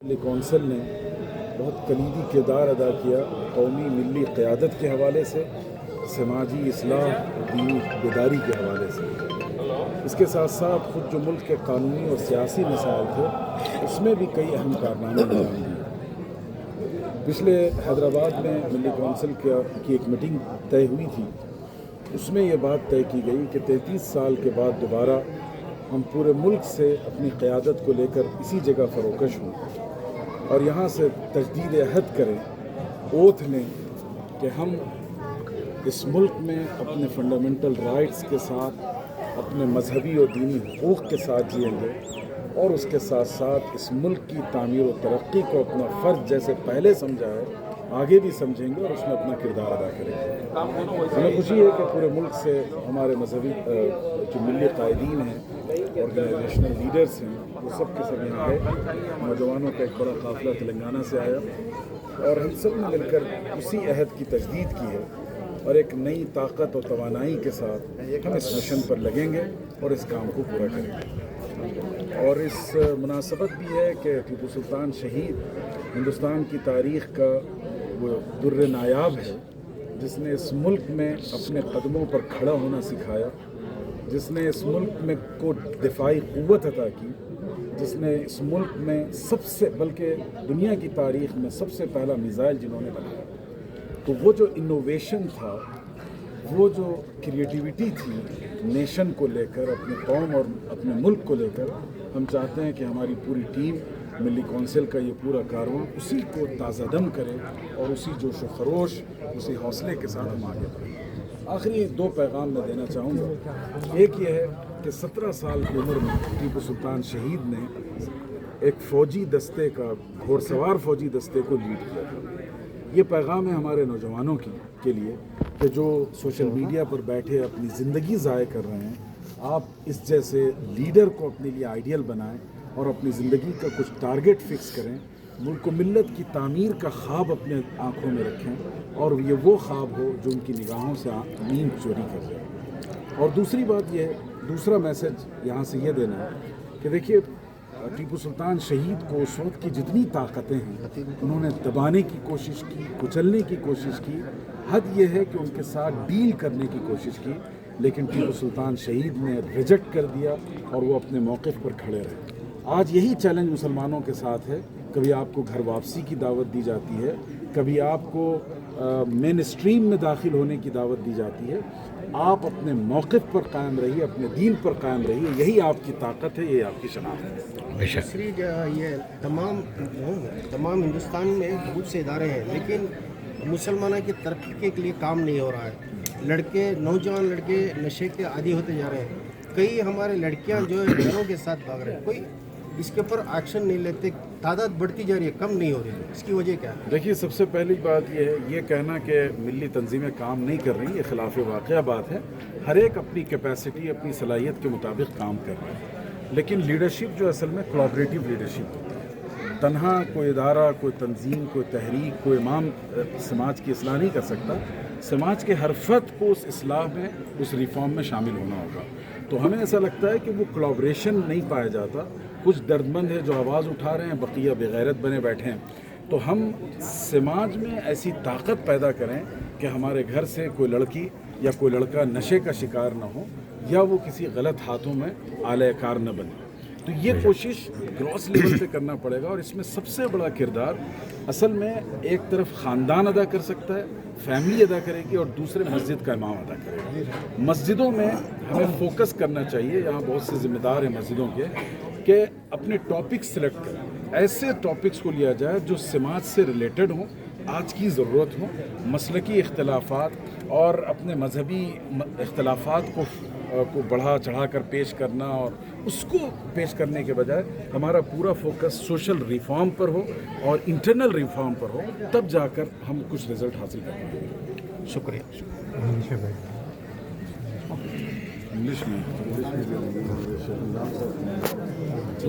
ملی کونسل نے بہت کلیدی کردار ادا کیا قومی ملی قیادت کے حوالے سے، سماجی اصلاح اور دینی بیداری کے حوالے سے۔ اس کے ساتھ ساتھ خود جو ملک کے قانونی اور سیاسی مسائل تھے اس میں بھی کئی اہم کارنامے انجام دیے۔ پچھلے حیدرآباد میں ملی کونسل کی ایک میٹنگ طے ہوئی تھی، اس میں یہ بات طے کی گئی کہ 33 سال کے بعد دوبارہ ہم پورے ملک سے اپنی قیادت کو لے کر اسی جگہ فروکش ہوں اور یہاں سے تجدید عہد کریں، اوتھ لیں کہ ہم اس ملک میں اپنے فنڈامنٹل رائٹس کے ساتھ، اپنے مذہبی اور دینی حقوق کے ساتھ جئیں گے اور اس کے ساتھ ساتھ اس ملک کی تعمیر و ترقی کو اپنا فرض جیسے پہلے سمجھا ہے آگے بھی سمجھیں گے اور اس میں اپنا کردار ادا کریں گے۔ ہمیں خوشی ہے کہ پورے ملک سے ہمارے مذہبی جو ملی قائدین ہیں، آرگنائزیشنل لیڈرز ہیں، وہ سب کے سب یہاں آئے۔ نوجوانوں کا ایک بڑا قافلہ تلنگانہ سے آیا اور ہم سب نے مل کر اسی عہد کی تجدید کی ہے اور ایک نئی طاقت اور توانائی کے ساتھ ہم اس مشن پر لگیں گے اور اس کام کو پورا کریں گے۔ اور اس مناسبت بھی ہے کہ ٹیپو سلطان شہید ہندوستان کی تاریخ کا وہ در نایاب ہے جس نے اس ملک میں اپنے قدموں پر کھڑا ہونا سکھایا، جس نے اس ملک میں کو دفاعی قوت عطا کی، جس نے اس ملک میں سب سے بلکہ دنیا کی تاریخ میں سب سے پہلا میزائل جنہوں نے بنایا۔ تو وہ جو انوویشن تھا، وہ جو کریٹیوٹی تھی نیشن کو لے کر، اپنے قوم اور اپنے ملک کو لے کر، ہم چاہتے ہیں کہ ہماری پوری ٹیم ملی کونسل کا یہ پورا کارواں اسی کو تازہ دم کرے اور اسی جوش و خروش، اسی حوصلے کے ساتھ ہم آگے بڑھیں۔ آخری 2 پیغام میں دینا چاہوں گا۔ ایک یہ ہے کہ 17 سال کی عمر میں ٹیپو سلطان شہید نے ایک فوجی دستے کا، گھوڑ سوار فوجی دستے کو لیڈ کیا تھا۔ یہ پیغام ہے ہمارے نوجوانوں کے لیے کہ جو سوشل میڈیا پر بیٹھے اپنی زندگی ضائع کر رہے ہیں، آپ اس جیسے لیڈر کو اپنے لیے آئیڈیل بنائیں اور اپنی زندگی کا کچھ ٹارگٹ فکس کریں، ملک و ملت کی تعمیر کا خواب اپنے آنکھوں میں رکھیں اور یہ وہ خواب ہو جو ان کی نگاہوں سے نیند چوری کر جائے۔ اور دوسری بات یہ ہے، دوسرا میسج یہاں سے یہ دینا ہے کہ دیکھیے ٹیپو سلطان شہید کو اس وقت کی جتنی طاقتیں ہیں انہوں نے دبانے کی کوشش کی، کچلنے کی کوشش کی، حد یہ ہے کہ ان کے ساتھ ڈیل کرنے کی کوشش کی، لیکن ٹیپو سلطان شہید نے ریجیکٹ کر دیا اور وہ اپنے موقف پر کھڑے رہے۔ آج یہی چیلنج مسلمانوں کے ساتھ ہے، کبھی آپ کو گھر واپسی کی دعوت دی جاتی ہے، کبھی آپ کو مین اسٹریم میں داخل ہونے کی دعوت دی جاتی ہے، آپ اپنے موقف پر قائم رہیے، اپنے دین پر قائم رہیے، یہی آپ کی طاقت ہے، یہ آپ کی شناخت ہے۔ دوسری یہ تمام ہندوستان میں بہت سے ادارے ہیں لیکن مسلمانوں کی ترقی کے لیے کام نہیں ہو رہا ہے۔ نوجوان لڑکے نشے کے عادی ہوتے جا رہے ہیں، کئی ہمارے لڑکیاں جو ہے گھروں کے ساتھ بھاگ رہے ہیں، کوئی اس کے اوپر ایکشن نہیں لیتے، تعداد بڑھتی جا رہی ہے، کم نہیں ہو رہی ہے، اس کی وجہ کیا ہے؟ دیکھیے سب سے پہلی بات یہ ہے، یہ کہنا کہ ملی تنظیمیں کام نہیں کر رہی، یہ خلاف واقعہ بات ہے۔ ہر ایک اپنی کیپیسٹی، اپنی صلاحیت کے مطابق کام کر رہا ہے، لیکن لیڈرشپ جو اصل میں کوآپریٹو لیڈرشپ ہوتی ہے۔ تنہا کوئی ادارہ، کوئی تنظیم، کوئی تحریک، کوئی امام سماج کی اصلاح نہیں کر سکتا۔ سماج کے ہر فرد کو اس اصلاح میں، اس ریفارم میں شامل ہونا ہوگا۔ تو ہمیں ایسا لگتا ہے کہ وہ کولیبریشن نہیں پایا جاتا، کچھ درد مند ہے جو آواز اٹھا رہے ہیں، بقیہ بغیرت بنے بیٹھے ہیں۔ تو ہم سماج میں ایسی طاقت پیدا کریں کہ ہمارے گھر سے کوئی لڑکی یا کوئی لڑکا نشے کا شکار نہ ہو یا وہ کسی غلط ہاتھوں میں آلہ کار نہ بنے۔ تو یہ کوشش گراس لیول پہ کرنا پڑے گا اور اس میں سب سے بڑا کردار اصل میں ایک طرف خاندان ادا کر سکتا ہے، فیملی ادا کرے گی، اور دوسرے مسجد کا امام ادا کرے گا۔ مسجدوں میں ہمیں فوکس کرنا چاہیے، یہاں بہت سے ذمہ دار ہیں مسجدوں کے، کہ اپنے ٹاپکس سلیکٹ کریں، ایسے ٹاپکس کو لیا جائے جو سماج سے ریلیٹڈ ہوں، آج کی ضرورت ہوں۔ مسلکی اختلافات اور اپنے مذہبی اختلافات کو بڑھا چڑھا کر پیش کرنا اور اس کو پیش کرنے کے بجائے ہمارا پورا فوکس سوشل ریفارم پر ہو اور انٹرنل ریفارم پر ہو، تب جا کر ہم کچھ رزلٹ حاصل کر پائیں گے۔ شکریہ۔ انگلش میں